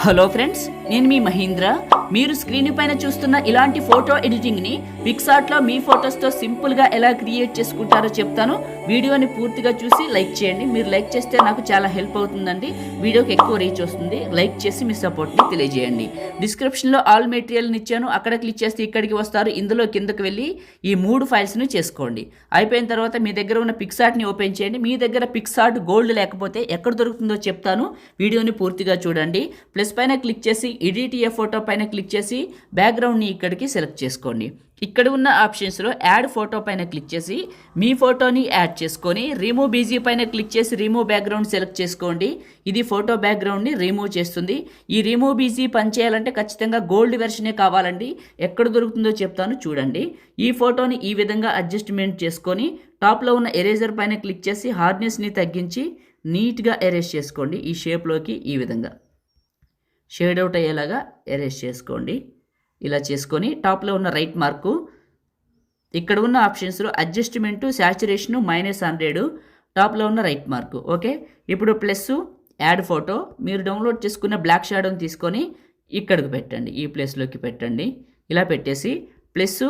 Hello friends, నేను మీ మహీంద్ర. మీరు screen పైన చూస్తున్న ఇలాంటి ఫోటో ఎడిటింగ్ని పిక్సార్ట్లో మీ ఫొటోస్తో సింపుల్గా ఎలా క్రియేట్ చేసుకుంటారో చెప్తాను. వీడియోని పూర్తిగా చూసి లైక్ చేయండి. మీరు లైక్ చేస్తే నాకు చాలా హెల్ప్ అవుతుందండి. వీడియోకి ఎక్కువ రీచ్ వస్తుంది. లైక్ చేసి మీ సపోర్ట్ని తెలియజేయండి. డిస్క్రిప్షన్లో ఆల్ మెటీరియల్ని ఇచ్చాను, అక్కడ క్లిక్ చేస్తే ఇక్కడికి వస్తారు. ఇందులో కిందకి వెళ్ళి ఈ 3 ఫైల్స్ని చేసుకోండి. అయిపోయిన తర్వాత మీ దగ్గర ఉన్న పిక్సార్ట్ని ఓపెన్ చేయండి. మీ దగ్గర పిక్సార్ట్ గోల్డ్ లేకపోతే ఎక్కడ దొరుకుతుందో చెప్తాను. వీడియోని పూర్తిగా చూడండి. ప్లస్ పైన క్లిక్ చేసి ఎడిట్ ఏ ఫోటో పైన క్లిక్ చేసి బ్యాక్గ్రౌండ్ని ఇక్కడికి సెలెక్ట్ చేసుకోండి. ఇక్కడ ఉన్న ఆప్షన్స్లో యాడ్ ఫోటో పైన క్లిక్ చేసి మీ ఫోటోని యాడ్ చేసుకొని రిమూవ్ బీజీ పైన క్లిక్ చేసి రిమూవ్ బ్యాక్గ్రౌండ్ సెలెక్ట్ చేసుకోండి. ఇది ఫోటో బ్యాక్గ్రౌండ్ని రిమూవ్ చేస్తుంది. ఈ రిమూవ్ బీజీ పనిచేయాలంటే ఖచ్చితంగా గోల్డ్ వెర్షనే కావాలండి. ఎక్కడ దొరుకుతుందో చెప్తాను చూడండి. ఈ ఫోటోని ఈ విధంగా అడ్జస్ట్మెంట్ చేసుకొని టాప్లో ఉన్న ఎరేజర్ పైన క్లిక్ చేసి హార్డ్నెస్ని తగ్గించి నీట్గా ఎరేజ్ చేసుకోండి. ఈ షేప్లోకి ఈ విధంగా షేడ్ అవుట్ అయ్యేలాగా ఎరేజ్ చేసుకోండి. ఇలా చేసుకొని టాప్లో ఉన్న రైట్ మార్కు, ఇక్కడ ఉన్న ఆప్షన్స్లో అడ్జస్ట్మెంటు, శాచురేషను -100, టాప్లో ఉన్న రైట్ మార్కు. ఓకే, ఇప్పుడు ప్లస్ యాడ్ ఫోటో, మీరు డౌన్లోడ్ చేసుకున్న బ్లాక్ షాడోని తీసుకొని ఇక్కడికి పెట్టండి, ఈ ప్లేస్లోకి పెట్టండి. ఇలా పెట్టేసి ప్లస్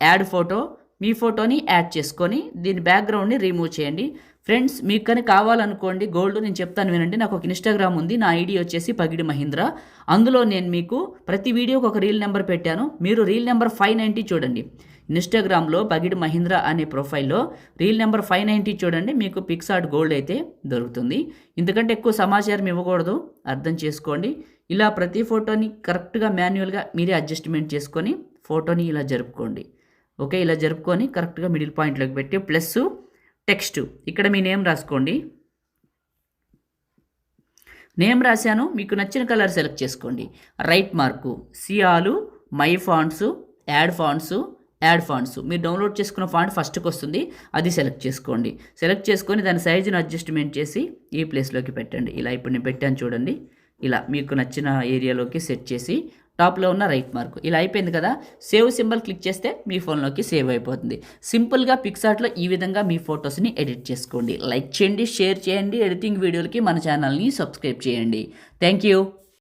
యాడ్ ఫోటో, మీ ఫోటోని యాడ్ చేసుకొని దీని బ్యాక్గ్రౌండ్ని రిమూవ్ చేయండి. ఫ్రెండ్స్, మీకు కానీ కావాలనుకోండి గోల్డ్, నేను చెప్తాను వినండి. నాకు ఒక ఇన్స్టాగ్రామ్ ఉంది, నా ఐడి వచ్చేసి పగిడి మహీంద్ర. అందులో నేను మీకు ప్రతి వీడియోకి ఒక రీల్ నెంబర్ పెట్టాను. మీరు రీల్ నెంబర్ 590 చూడండి. ఇన్స్టాగ్రామ్లో పగిడి మహీంద్ర అనే ప్రొఫైల్లో రీల్ నెంబర్ 590 చూడండి. మీకు పిక్సార్ట్ గోల్డ్ అయితే దొరుకుతుంది. ఇంతకంటే ఎక్కువ సమాచారం ఇవ్వకూడదు, అర్థం చేసుకోండి. ఇలా ప్రతి ఫోటోని కరెక్ట్గా మాన్యువల్గా మీరే అడ్జస్ట్మెంట్ చేసుకొని ఫోటోని ఇలా జరుపుకోండి. ఓకే, ఇలా జరుపుకొని కరెక్ట్గా మిడిల్ పాయింట్లోకి పెట్టి ప్లస్ టెక్స్ట్, ఇక్కడ మీ నేమ్ రాసుకోండి. నేమ్ రాశాను, మీకు నచ్చిన కలర్ సెలెక్ట్ చేసుకోండి. రైట్ మార్కు, సియాలు, మై ఫాంట్స్, యాడ్ ఫాంట్స్, మీరు డౌన్లోడ్ చేసుకున్న ఫాంట్ ఫస్ట్కి వస్తుంది, అది సెలెక్ట్ చేసుకోండి. సెలెక్ట్ చేసుకొని దాని సైజును అడ్జస్ట్మెంట్ చేసి ఈ ప్లేస్లోకి పెట్టండి. ఇలా ఇప్పుడు నేను పెట్టాను చూడండి. ఇలా మీకు నచ్చిన ఏరియాలోకి సెట్ చేసి టాప్లో ఉన్న రైట్ మార్కు. ఇలా అయిపోయింది కదా. సేవ్ సింబల్ క్లిక్ చేస్తే మీ ఫోన్లోకి సేవ్ అయిపోతుంది. సింపుల్గా పిక్సార్ట్లో ఈ విధంగా మీ ఫొటోస్ని ఎడిట్ చేసుకోండి. లైక్ చేయండి, షేర్ చేయండి. ఎడిటింగ్ వీడియోలకి మన ఛానల్ని సబ్స్క్రైబ్ చేయండి. Thank you.